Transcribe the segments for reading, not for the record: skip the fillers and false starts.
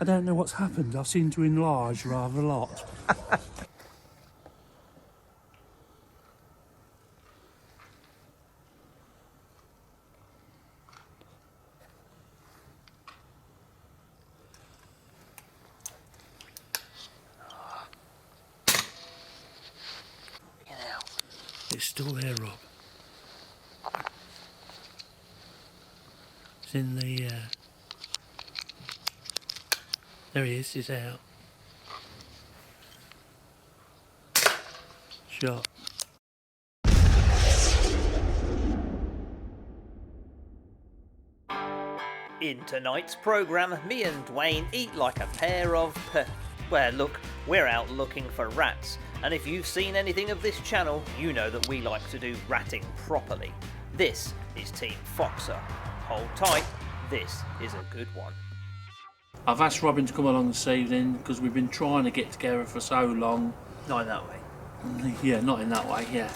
I don't know what's happened. I seem to enlarge rather a lot. It's still there, Rob. It's in the... There he is, he's out. Shot. In tonight's programme, me and Dwayne eat like a pair of well, look, we're out looking for rats, and if you've seen anything of this channel, you know that we like to do ratting properly. This is Team Foxer. Hold tight, this is a good one. I've asked Robin to come along this evening because we've been trying to get together for so long. Not in that way. Yeah, not in that way, yeah.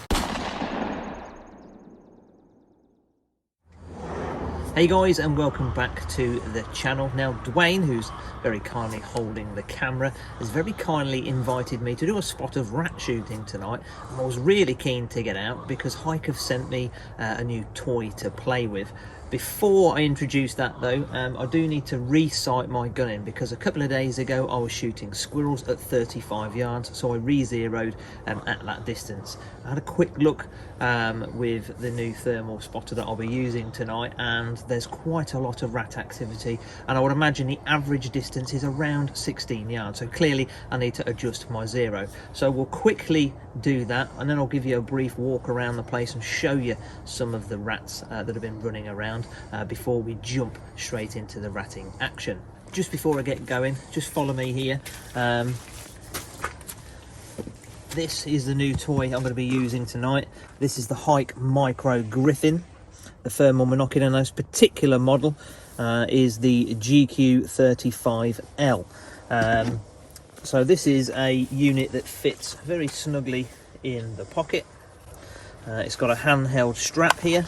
Hey guys, and welcome back to the channel. Now Dwayne, who's very kindly holding the camera, has very kindly invited me to do a spot of rat shooting tonight, and I was really keen to get out because Hike have sent me a new toy to play with. Before I introduce that though, I do need to re-sight my gunning because a couple of days ago I was shooting squirrels at 35 yards, so I re-zeroed at that distance. I had a quick look with the new thermal spotter that I'll be using tonight, and there's quite a lot of rat activity, and I would imagine the average distance is around 16 yards, so clearly I need to adjust my zero. So we'll quickly do that, and then I'll give you a brief walk around the place and show you some of the rats that have been running around before we jump straight into the ratting action. Just before I get going, just follow me here. This is the new toy I'm going to be using tonight. This is the HIKMICRO Gryphon. The thermal monocular in this particular model is the GQ35L. So this is a unit that fits very snugly in the pocket. It's got a handheld strap here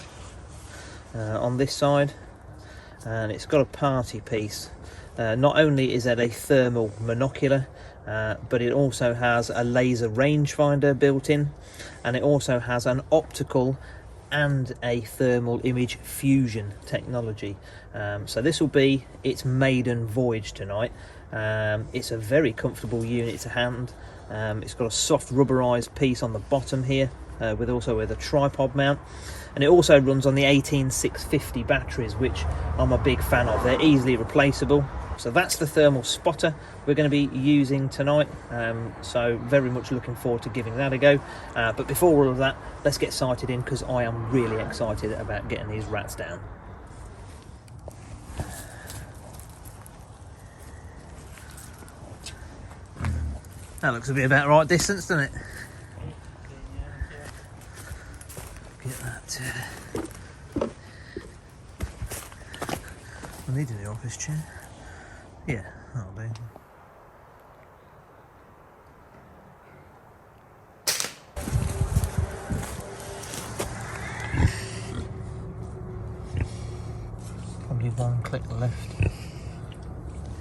on this side, and it's got a party piece. Not only is it a thermal monocular, but it also has a laser rangefinder built in, and it also has an optical and a thermal image fusion technology. So this will be its maiden voyage tonight. It's a very comfortable unit to hand. It's got a soft rubberized piece on the bottom here, with a tripod mount, and it also runs on the 18650 batteries, which I'm a big fan of. They're easily replaceable. So that's the thermal spotter we're going to be using tonight, so very much looking forward to giving that a go. But before all of that, let's get sighted in because I am really excited about getting these rats down. That looks to be about the right distance, doesn't it? Get that. I need a new office chair. Yeah, that'll do. Probably one click left.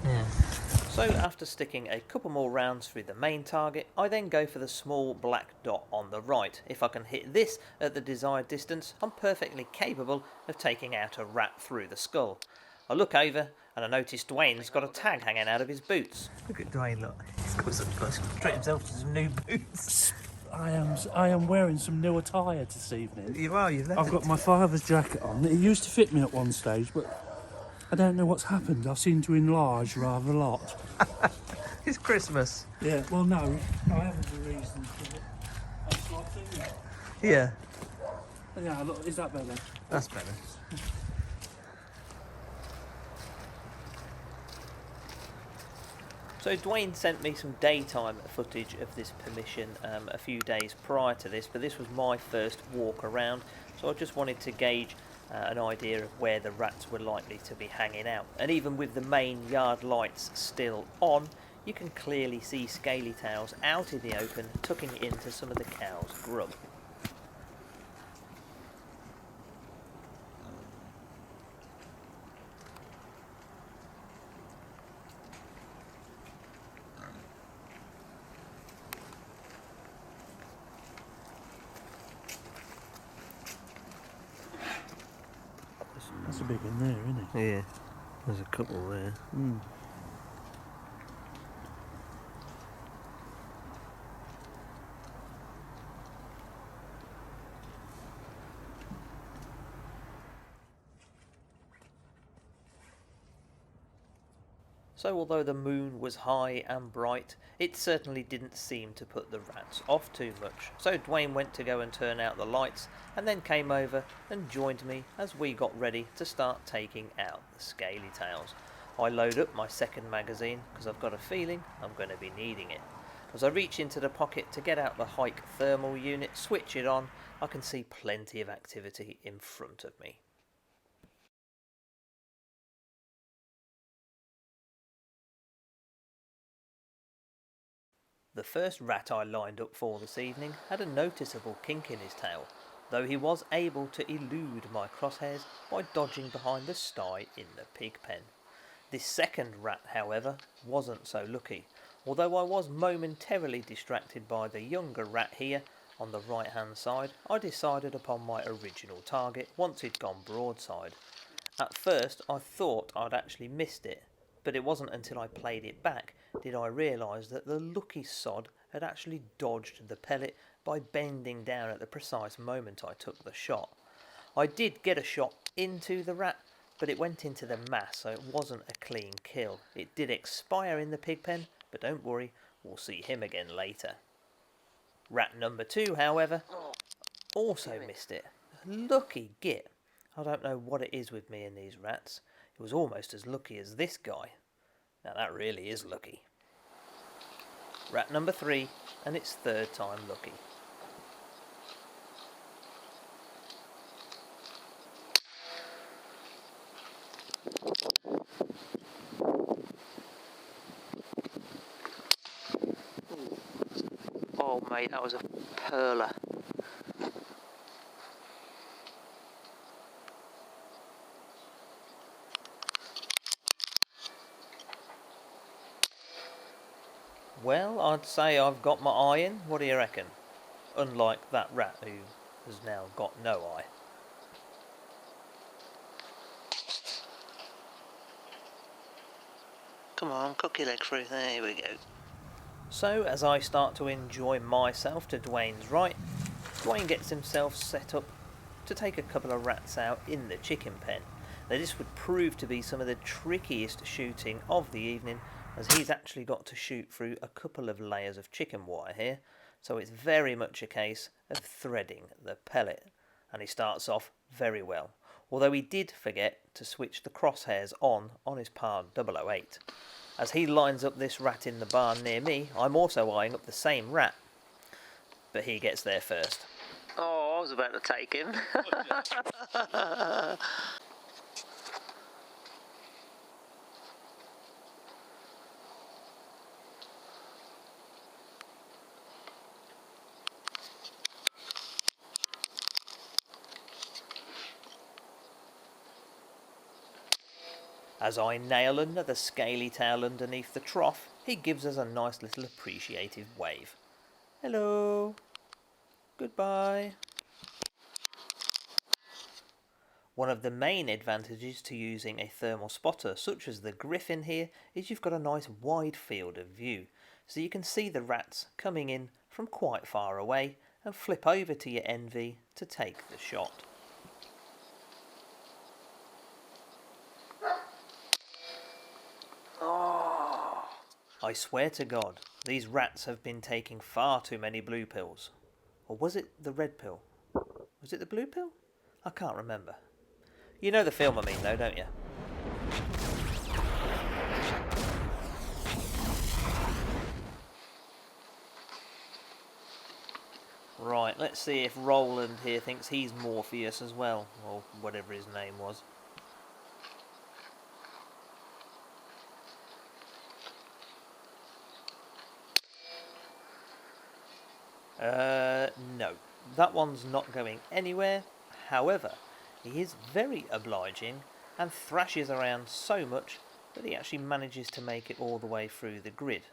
Yeah. So after sticking a couple more rounds through the main target, I then go for the small black dot on the right. If I can hit this at the desired distance, I'm perfectly capable of taking out a rat through the skull. I look over and I notice Dwayne's got a tag hanging out of his boots. Look at Dwayne, look. He's got some treat himself to some new boots. I am wearing some new attire this evening. You are, you've left I've got my father's jacket on. It used to fit me at one stage, but I don't know what's happened. I seem to enlarge rather a lot. It's Christmas. Yeah, well no, I haven't a reason for it. That's what I think. Yeah. Yeah, look, is that better? That's better. So Dwayne sent me some daytime footage of this permission a few days prior to this, but this was my first walk around, so I just wanted to gauge an idea of where the rats were likely to be hanging out. And even with the main yard lights still on, you can clearly see scaly tails out in the open, tucking into some of the cows' grub. big one there, isn't he? Yeah, there's a couple there. Mm. So although the moon was high and bright, it certainly didn't seem to put the rats off too much. So Dewayne went to go and turn out the lights and then came over and joined me as we got ready to start taking out the scaly tails. I load up my second magazine because I've got a feeling I'm going to be needing it. As I reach into the pocket to get out the HIKMICRO thermal unit, switch it on, I can see plenty of activity in front of me. The first rat I lined up for this evening had a noticeable kink in his tail, though he was able to elude my crosshairs by dodging behind the sty in the pig pen. This second rat, however, wasn't so lucky, although I was momentarily distracted by the younger rat here on the right hand side. I decided upon my original target once he'd gone broadside. At first I thought I'd actually missed it, but it wasn't until I played it back did I realise that the lucky sod had actually dodged the pellet by bending down at the precise moment I took the shot. I did get a shot into the rat, but it went into the mass, so it wasn't a clean kill. It did expire in the pig pen, but don't worry, we'll see him again later. Rat number 2, however, also missed it. Lucky git. I don't know what it is with me and these rats. It was almost as lucky as this guy. Now that really is lucky. Rat number 3, and it's third time lucky. Oh mate, that was a perler. Well, I'd say I've got my eye in. What do you reckon? Unlike that rat who has now got no eye. Come on, cook your leg through. There we go. So, as I start to enjoy myself to Dewayne's right, Dewayne gets himself set up to take a couple of rats out in the chicken pen. Now this would prove to be some of the trickiest shooting of the evening, as he's actually got to shoot through a couple of layers of chicken wire here, so it's very much a case of threading the pellet, and he starts off very well, although he did forget to switch the crosshairs on his par 008. As he lines up this rat in the barn near me, I'm also eyeing up the same rat, but he gets there first. Oh, I was about to take him. As I nail another scaly tail underneath the trough, he gives us a nice little appreciative wave. Hello. Goodbye. One of the main advantages to using a thermal spotter such as the Gryphon here is you've got a nice wide field of view, so you can see the rats coming in from quite far away and flip over to your NV to take the shot. I swear to God, these rats have been taking far too many blue pills. Or was it the red pill? Was it the blue pill? I can't remember. You know the film I mean though, don't you? Right, let's see if Roland here thinks he's Morpheus as well, or whatever his name was. No, that one's not going anywhere. However, he is very obliging and thrashes around so much that he actually manages to make it all the way through the grid,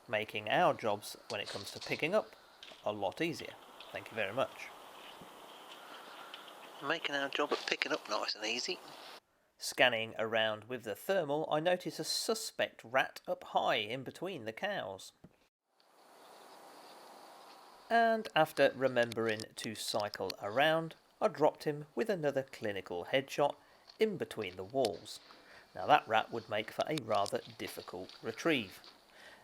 making our jobs when it comes to picking up a lot easier. Thank you very much. Making our job at picking up nice and easy. Scanning around with the thermal, I notice a suspect rat up high in between the cows. And after remembering to cycle around, I dropped him with another clinical headshot in between the walls. Now that rat would make for a rather difficult retrieve.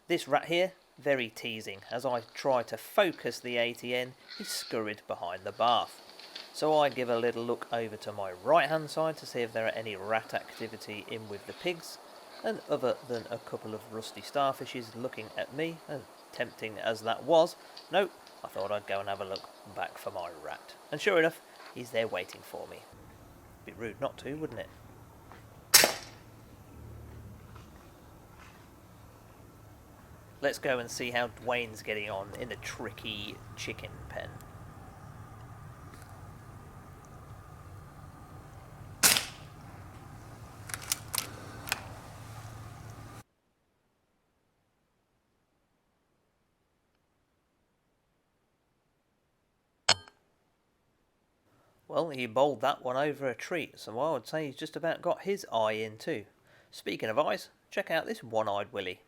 This rat here, very teasing. As I try to focus the ATN, he scurried behind the bath. So I give a little look over to my right hand side to see if there are any rat activity in with the pigs, and other than a couple of rusty starfishes looking at me, and tempting as that was, no, I thought I'd go and have a look back for my rat. And sure enough, he's there waiting for me. Be rude not to, wouldn't it? Let's go and see how Dwayne's getting on in the tricky chicken pen. Well, he bowled that one over a treat, so I would say he's just about got his eye in too. Speaking of eyes, check out this one-eyed Willy.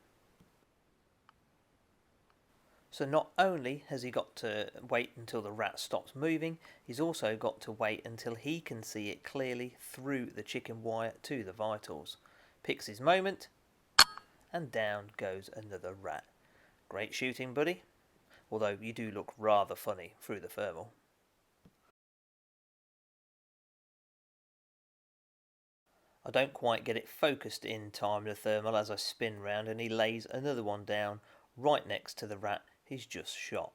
So not only has he got to wait until the rat stops moving, he's also got to wait until he can see it clearly through the chicken wire to the vitals. Picks his moment, and down goes another rat. Great shooting, buddy. Although you do look rather funny through the thermal. I don't quite get it focused in time, the thermal, as I spin round, and he lays another one down right next to the rat he's just shot.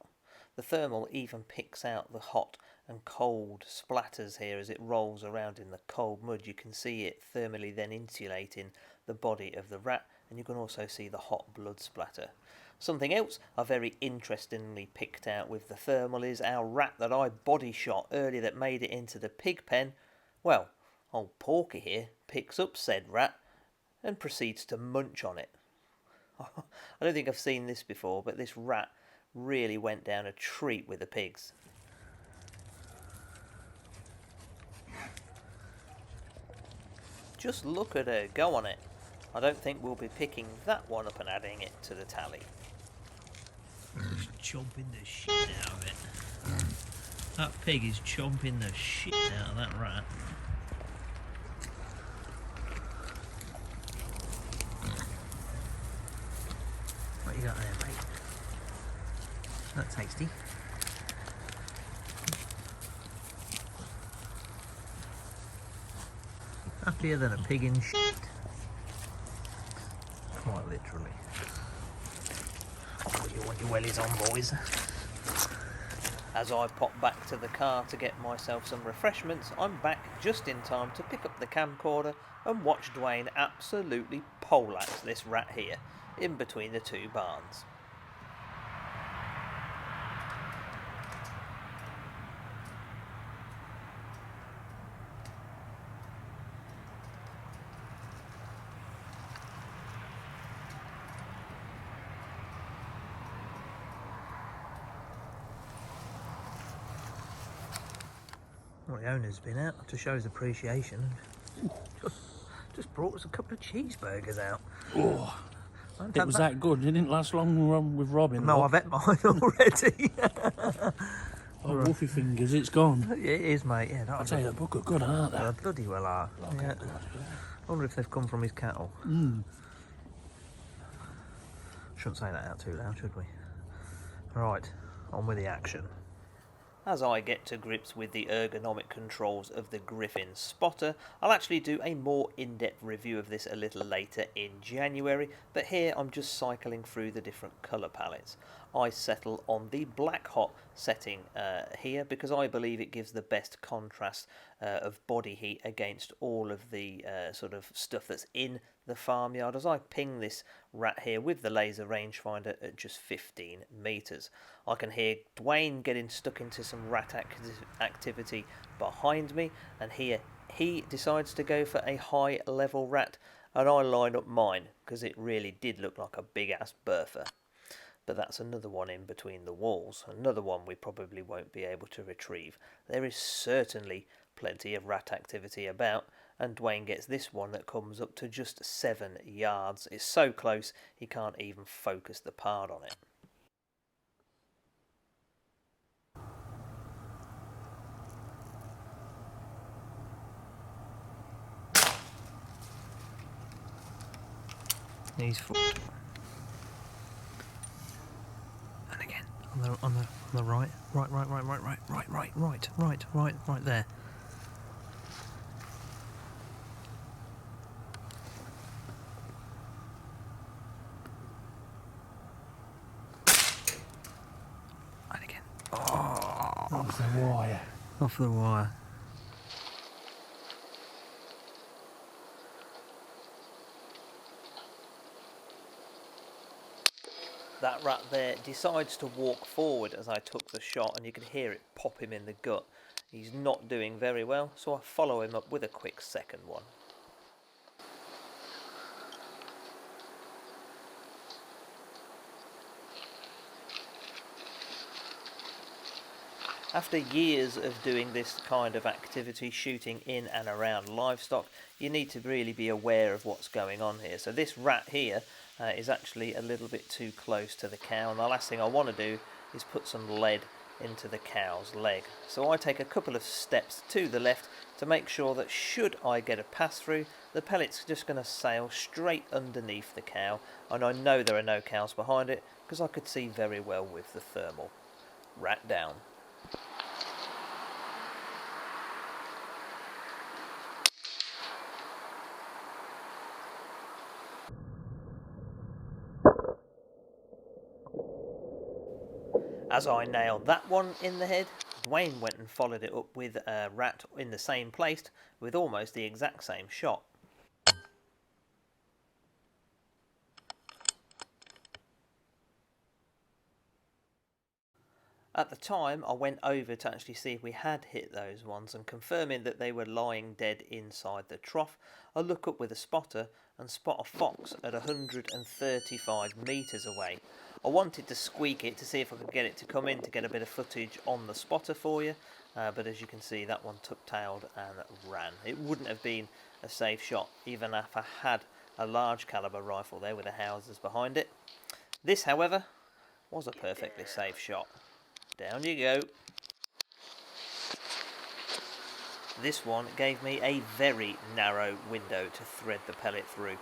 The thermal even picks out the hot and cold splatters here as it rolls around in the cold mud. You can see it thermally then insulating the body of the rat, and you can also see the hot blood splatter. Something else I very interestingly picked out with the thermal is our rat that I body shot earlier that made it into the pig pen. Well, old Porky here picks up said rat and proceeds to munch on it. I don't think I've seen this before, but this rat really went down a treat with the pigs. Just look at her go on it. I don't think we'll be picking that one up and adding it to the tally. Chomping the shit out of it. That pig is chomping the shit out of that rat. What you got there, mate? Not tasty. Happier than a pig in shit. Quite literally. You want your wellies on, boys. As I pop back to the car to get myself some refreshments, I'm back just in time to pick up the camcorder and watch Dwayne absolutely poleaxe this rat here in between the two barns. Well, the owner's been out to show his appreciation. Just brought us a couple of cheeseburgers out. Oh, it was that good. It didn't last long with Robin. No, I've ate mine already. Oh, woofy fingers, it's gone. It is, mate. Yeah, I'll tell you, the book are good, aren't they? They bloody well are. Yeah. I wonder if they've come from his cattle. Shouldn't say that out too loud, should we? Right, on with the action. As I get to grips with the ergonomic controls of the Gryphon spotter, I'll actually do a more in-depth review of this a little later in January, but here I'm just cycling through the different colour palettes. I settle on the black hot setting here because I believe it gives the best contrast of body heat against all of the sort of stuff that's in the farmyard as I ping this rat here with the laser rangefinder at just 15 metres. I can hear Dwayne getting stuck into some rat activity behind me, and here he decides to go for a high level rat, and I line up mine because it really did look like a big ass bertha. But that's another one in between the walls, another one we probably won't be able to retrieve. There is certainly plenty of rat activity about, and Dwayne gets this one that comes up to just 7 yards. It's so close he can't even focus the part on it. He's fucked. And again, on the right there. And again. Oh, off the wire. Off the wire. That rat there decides to walk forward as I took the shot, and you can hear it pop him in the gut. He's not doing very well, so I follow him up with a quick second one. After years of doing this kind of activity, shooting in and around livestock, you need to really be aware of what's going on here. So this rat here is actually a little bit too close to the cow, and the last thing I want to do is put some lead into the cow's leg. So I take a couple of steps to the left to make sure that should I get a pass through, the pellet's just going to sail straight underneath the cow, and I know there are no cows behind it because I could see very well with the thermal. Rat down. As I nailed that one in the head, Dwayne went and followed it up with a rat in the same place with almost the exact same shot. At the time, I went over to actually see if we had hit those ones, and confirming that they were lying dead inside the trough, I look up with a spotter and spot a fox at 135 metres away. I wanted to squeak it to see if I could get it to come in to get a bit of footage on the spotter for you, but as you can see, that one tuck-tailed and ran. It wouldn't have been a safe shot even if I had a large caliber rifle there with the houses behind it. This, however, was a perfectly safe shot. Down you go. This one gave me a very narrow window to thread the pellet through.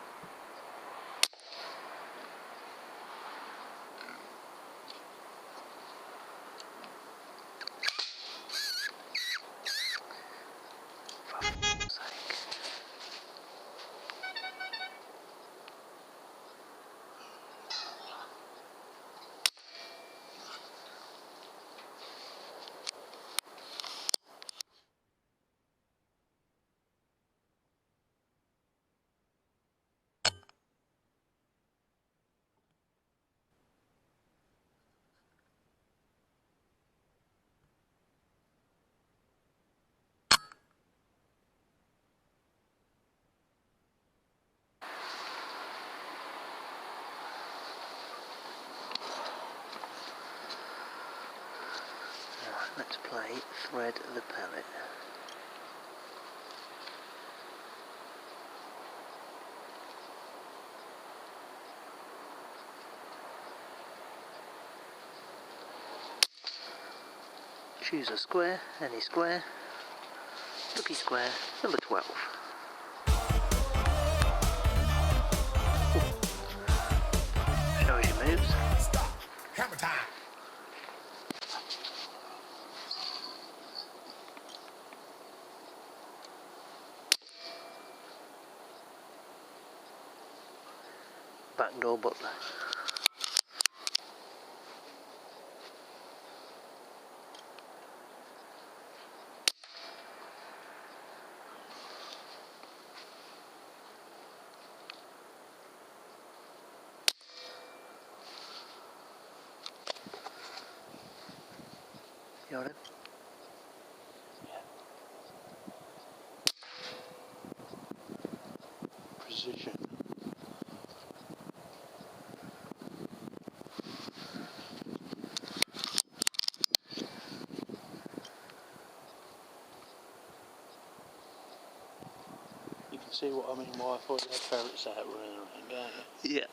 Let's play thread the pellet. Choose a square, any square, lucky square, number 12. Shows your moves. Stop! Hammer time! Backdoor butler. You got it? Precision. see what I mean why I thought you had ferrets out running around, don't you? Yeah,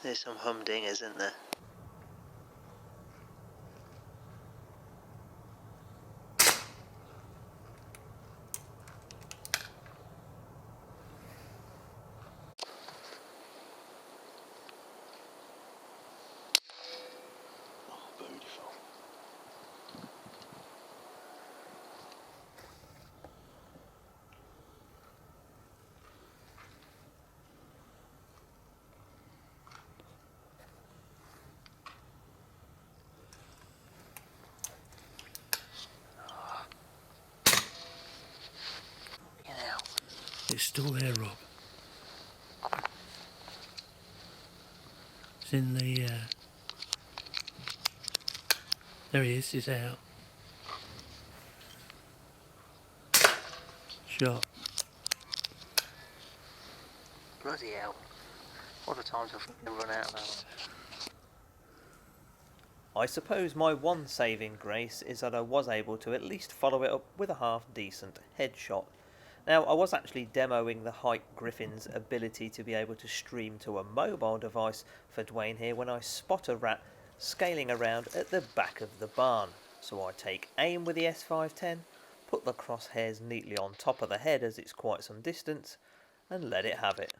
there's some humdingers, isn't there? Oh, beautiful. It's still there, Rob. It's in the... There he is, he's out. Shot. Bloody hell. What a time to run out of that one. I suppose my one saving grace is that I was able to at least follow it up with a half decent headshot. Now, I was actually demoing the HIKMICRO's ability to be able to stream to a mobile device for Dewayne here when I spot a rat scaling around at the back of the barn. So I take aim with the S510, put the crosshairs neatly on top of the head as it's quite some distance, and let it have it.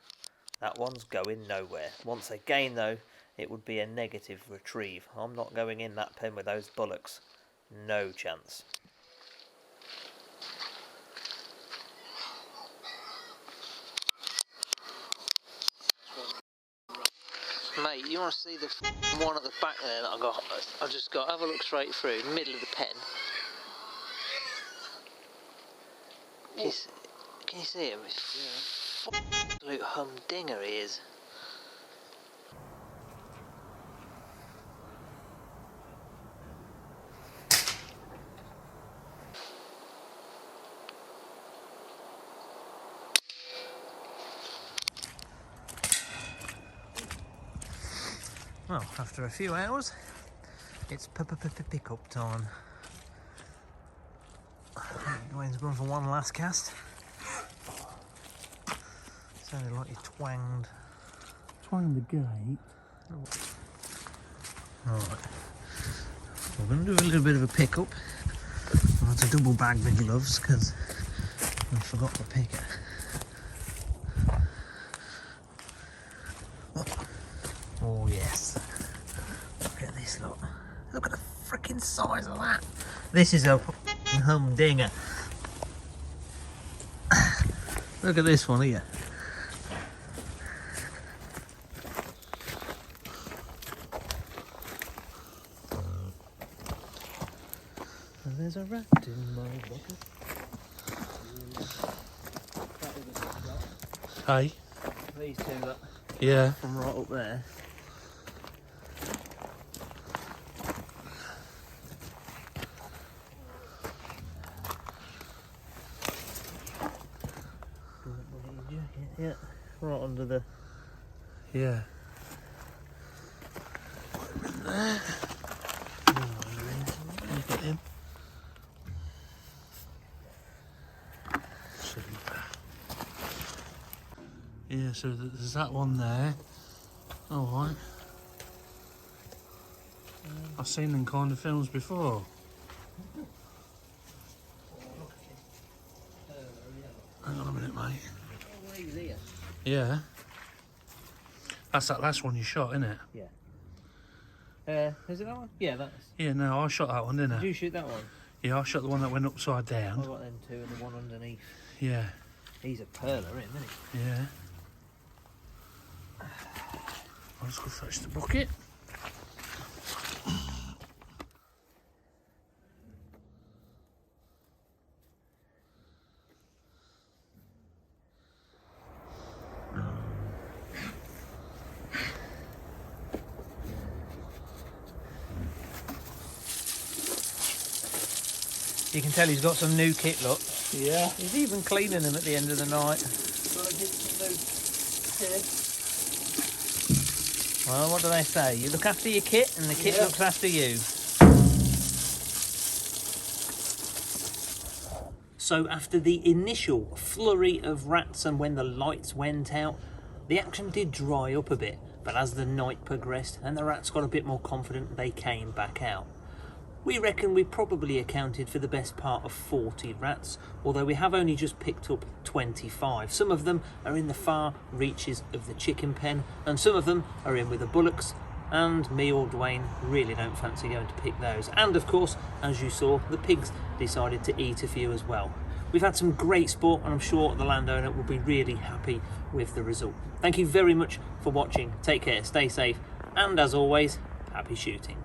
That one's going nowhere. Once again though, it would be a negative retrieve. I'm not going in that pen with those bullocks. No chance. Mate, you want to see the one at the back there that I got? I just got, have a look straight through, middle of the pen. Can you see him? Yeah. Absolute humdinger he is. Well, after a few hours, it's pick-up time. Dewayne's gone for one last cast. Sounded like he twanged. Twanged the gate. Right. We're going to do a little bit of a pick-up. I had to double bag the gloves because I forgot to pick it. Oh yes. Look at this lot. Look at the freaking size of that. This is a humdinger. Look at this one here. And there's a rat in my bucket. Hey? These two, look. Yeah. From right up there. Yeah, right under the... Yeah. Look at him. Yeah, so there's that one there. All right. I've seen them kind of films before. Hang on a minute, mate. Yeah. That's that last one you shot, isn't it? Yeah. Is it that one? Yeah, that's... Yeah, no, I shot that one, didn't I? Did you shoot that one? Yeah, I shot the one that went upside I down. got them two and the one underneath. Yeah. He's a perler, isn't he? Yeah. I'll just go fetch the bucket. You can tell he's got some new kit, look. Yeah. He's even cleaning them at the end of the night. Well, what do they say? You look after your kit and the kit looks after you. So after the initial flurry of rats and when the lights went out, the action did dry up a bit, but as the night progressed and the rats got a bit more confident, they came back out. We reckon we probably accounted for the best part of 40 rats, although we have only just picked up 25. Some of them are in the far reaches of the chicken pen, and some of them are in with the bullocks, and me or Dewayne really don't fancy going to pick those. And of course, as you saw, the pigs decided to eat a few as well. We've had some great sport, and I'm sure the landowner will be really happy with the result. Thank you very much for watching. Take care, stay safe, and as always, happy shooting.